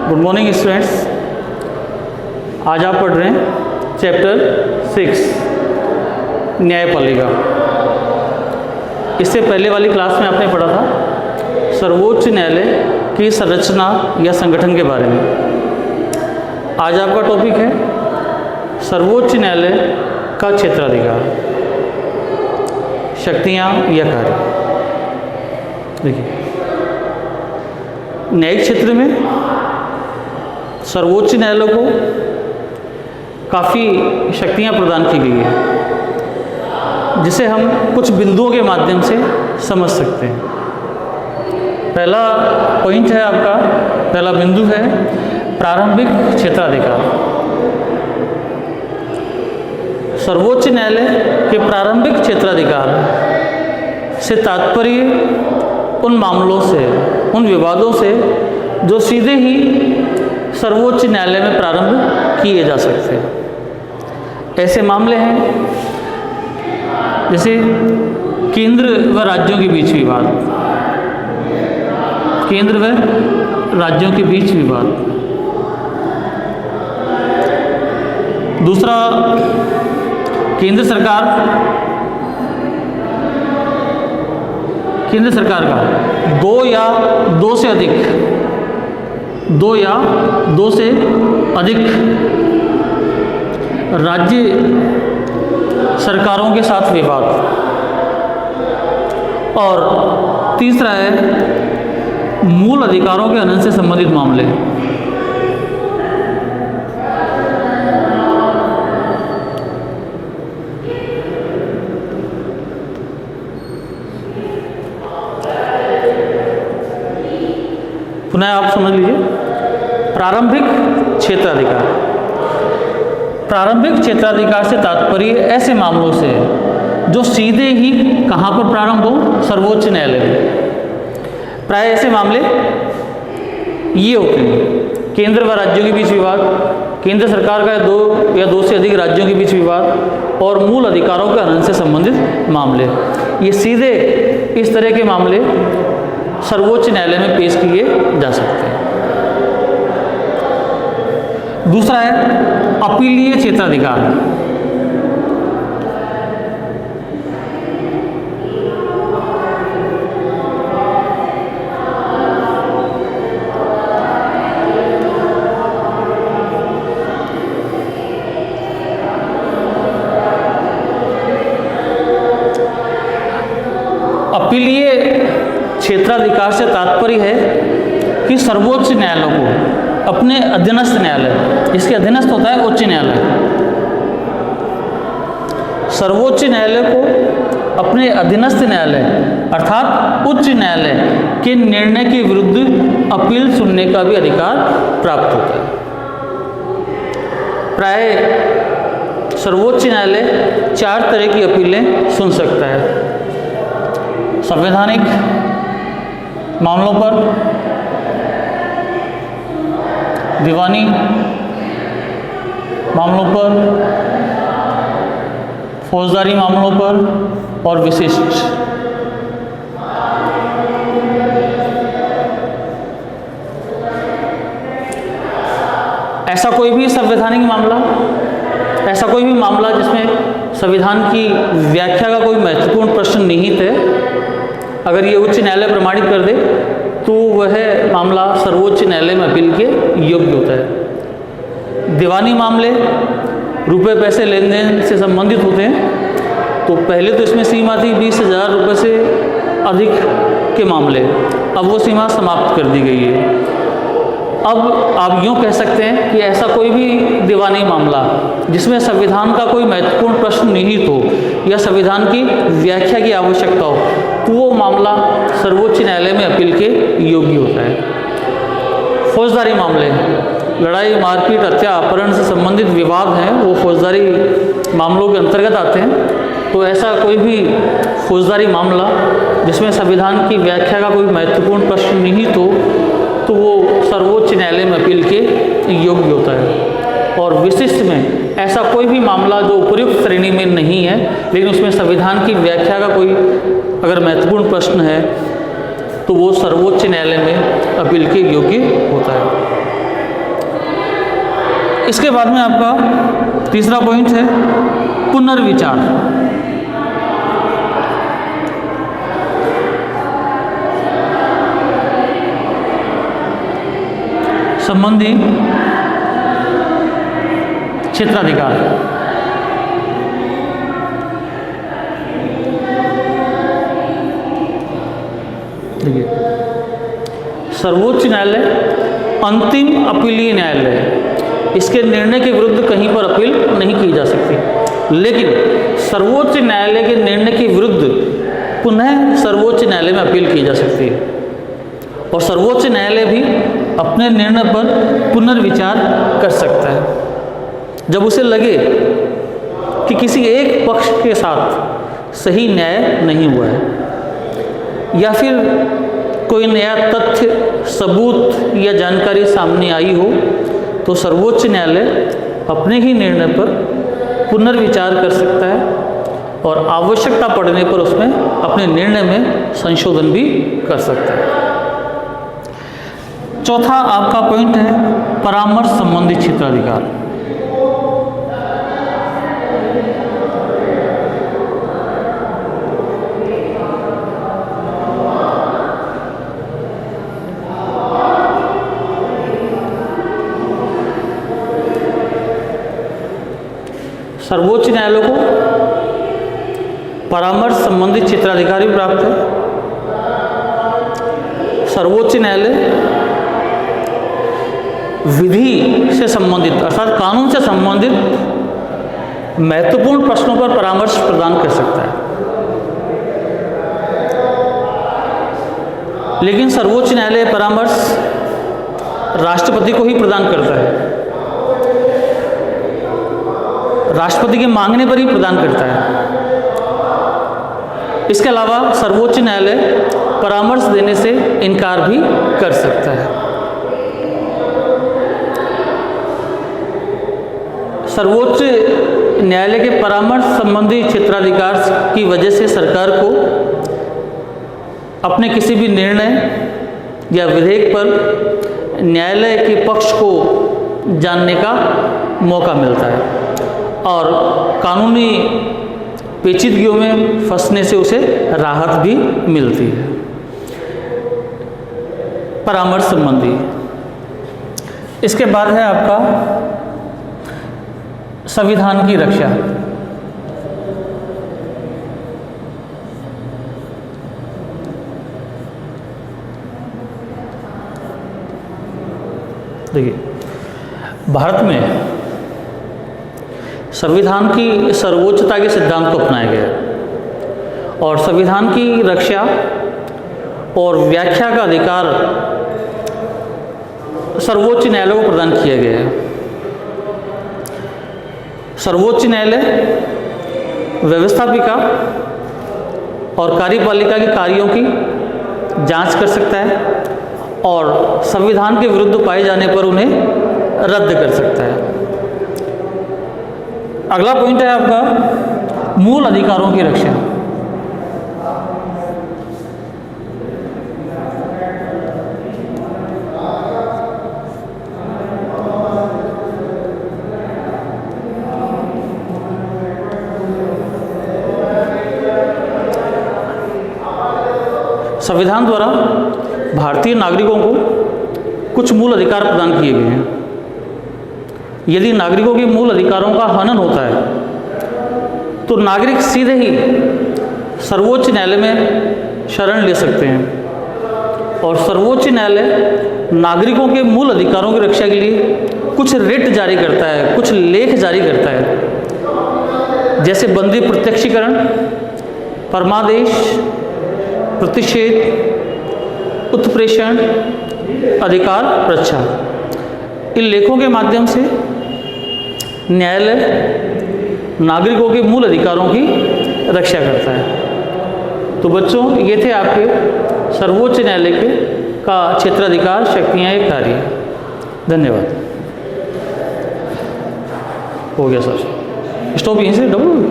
Good morning students. आज आप पढ़ रहे हैं चैप्टर 6 न्यायपालिका। इससे पहले वाली क्लास में आपने पढ़ा था सर्वोच्च न्यायालय की संरचना या संगठन के बारे में। आज आपका टॉपिक है सर्वोच्च न्यायालय का क्षेत्राधिकार, शक्तियाँ या कार्य। देखिए, न्यायिक क्षेत्र में सर्वोच्च न्यायालय को काफ़ी शक्तियाँ प्रदान की गई है, जिसे हम कुछ बिंदुओं के माध्यम से समझ सकते हैं। पहला पॉइंट है आपका, पहला बिंदु है प्रारंभिक क्षेत्राधिकार। सर्वोच्च न्यायालय के प्रारंभिक क्षेत्राधिकार से तात्पर्य उन मामलों से, उन विवादों से जो सीधे ही सर्वोच्च न्यायालय में प्रारंभ किए जा सकते हैं। ऐसे मामले हैं जैसे केंद्र व राज्यों के बीच विवाद, केंद्र व राज्यों के बीच विवाद। दूसरा, केंद्र सरकार का दो या दो से अधिक राज्य सरकारों के साथ विवाद। और तीसरा है मूल अधिकारों के हनन से संबंधित मामले। पुनः आप समझ लीजिए, प्रारंभिक क्षेत्राधिकार। प्रारंभिक क्षेत्राधिकार से तात्पर्य ऐसे मामलों से जो सीधे ही कहाँ पर प्रारंभ हो, सर्वोच्च न्यायालय में। प्राय ऐसे मामले ये होते हैं: केंद्र व राज्यों के बीच विवाद, केंद्र सरकार का दो या दो से अधिक राज्यों के बीच विवाद, और मूल अधिकारों के हनन से संबंधित मामले। ये सीधे इस तरह के मामले सर्वोच्च न्यायालय में पेश किए जा सकते हैं। दूसरा है अपीलीय क्षेत्राधिकार। अपीलीय क्षेत्राधिकार से तात्पर्य है कि सर्वोच्च न्यायालय को अपने अधीनस्थ न्यायालय, इसके अधीनस्थ होता है उच्च न्यायालय, सर्वोच्च न्यायालय को अपने अधीनस्थ न्यायालय अर्थात उच्च न्यायालय के निर्णय के विरुद्ध अपील सुनने का भी अधिकार प्राप्त होता है। प्राय सर्वोच्च न्यायालय 4 तरह की अपीलें सुन सकता है: संवैधानिक मामलों पर, दीवानी मामलों पर, फौजदारी मामलों पर और विशिष्ट। ऐसा कोई भी संवैधानिक मामला, ऐसा कोई भी मामला जिसमें संविधान की व्याख्या का कोई महत्वपूर्ण प्रश्न निहित है, अगर ये उच्च न्यायालय प्रमाणित कर दे तो वह मामला सर्वोच्च न्यायालय में अपील के योग्य होता है। दीवानी मामले रुपए पैसे लेन देन से संबंधित होते हैं, तो पहले तो इसमें सीमा थी 20,000 रुपये से अधिक के मामले, अब वो सीमा समाप्त कर दी गई है। अब आप यूँ कह सकते हैं कि ऐसा कोई भी दीवानी मामला जिसमें संविधान का कोई महत्वपूर्ण प्रश्न निहित हो या संविधान की व्याख्या की आवश्यकता हो, तो वो मामला सर्वोच्च न्यायालय में अपील के योग्य होता है। फौजदारी मामले, लड़ाई मारपीट हत्या अपहरण से संबंधित विवाद हैं, वो फौजदारी मामलों के अंतर्गत आते हैं। तो ऐसा कोई भी फौजदारी मामला जिसमें संविधान की व्याख्या का कोई महत्वपूर्ण प्रश्न निहित हो, तो वो सर्वोच्च न्यायालय में अपील के योग्य होता है। और विशिष्ट में ऐसा कोई भी मामला जो उपयुक्त श्रेणी में नहीं है, लेकिन उसमें संविधान की व्याख्या का कोई अगर महत्वपूर्ण प्रश्न है, तो वो सर्वोच्च न्यायालय में अपील के योग्य होता है। इसके बाद में आपका तीसरा पॉइंट है पुनर्विचार। संबंधी क्षेत्राधिकार। देखिए, सर्वोच्च न्यायालय अंतिम अपीलीय न्यायालय है, इसके निर्णय के विरुद्ध कहीं पर अपील नहीं की जा सकती। लेकिन सर्वोच्च न्यायालय के निर्णय के विरुद्ध पुनः सर्वोच्च न्यायालय में अपील की जा सकती है और सर्वोच्च न्यायालय भी अपने निर्णय पर पुनर्विचार कर सकता है जब उसे लगे कि किसी एक पक्ष के साथ सही न्याय नहीं हुआ है या फिर कोई नया तथ्य, सबूत या जानकारी सामने आई हो, तो सर्वोच्च न्यायालय अपने ही निर्णय पर पुनर्विचार कर सकता है और आवश्यकता पड़ने पर उसमें अपने निर्णय में संशोधन भी कर सकता है। चौथा आपका पॉइंट है परामर्श संबंधी क्षेत्राधिकार। सर्वोच्च न्यायालय को परामर्श संबंधी क्षेत्राधिकार भी प्राप्त है। सर्वोच्च न्यायालय विधि से संबंधित अर्थात कानून से संबंधित महत्वपूर्ण प्रश्नों पर परामर्श प्रदान कर सकता है। लेकिन सर्वोच्च न्यायालय परामर्श राष्ट्रपति को ही प्रदान करता है, राष्ट्रपति के मांगने पर ही प्रदान करता है। इसके अलावा सर्वोच्च न्यायालय परामर्श देने से इनकार भी कर सकता है। सर्वोच्च न्यायालय के परामर्श संबंधी क्षेत्राधिकार की वजह से सरकार को अपने किसी भी निर्णय या विधेयक पर न्यायालय के पक्ष को जानने का मौका मिलता है और कानूनी पेचीदगियों में फंसने से उसे राहत भी मिलती है। परामर्श संबंधी। इसके बाद है आपका संविधान की रक्षा। देखिए, भारत में संविधान की सर्वोच्चता के सिद्धांत को अपनाया गया और संविधान की रक्षा और व्याख्या का अधिकार सर्वोच्च न्यायालय को प्रदान किया गया है। सर्वोच्च न्यायालय व्यवस्थापिका और कार्यपालिका के कार्यों की जांच कर सकता है और संविधान के विरुद्ध पाए जाने पर उन्हें रद्द कर सकता है। अगला पॉइंट है आपका मूल अधिकारों की रक्षा। संविधान द्वारा भारतीय नागरिकों को कुछ मूल अधिकार प्रदान किए गए हैं। यदि नागरिकों के मूल अधिकारों का हनन होता है तो नागरिक सीधे ही सर्वोच्च न्यायालय में शरण ले सकते हैं और सर्वोच्च न्यायालय नागरिकों के मूल अधिकारों की रक्षा के लिए कुछ रिट जारी करता है, कुछ लेख जारी करता है, जैसे बंदी प्रत्यक्षीकरण, परमादेश, प्रतिषेध, उत्प्रेषण, अधिकार रक्षा। इन लेखों के माध्यम से न्यायालय नागरिकों के मूल अधिकारों की रक्षा करता है। तो बच्चों, ये थे आपके सर्वोच्च न्यायालय के का क्षेत्राधिकार, शक्तियाँ, एक कार्य। धन्यवाद। हो गया सर, स्टॉप यहीं से डबल।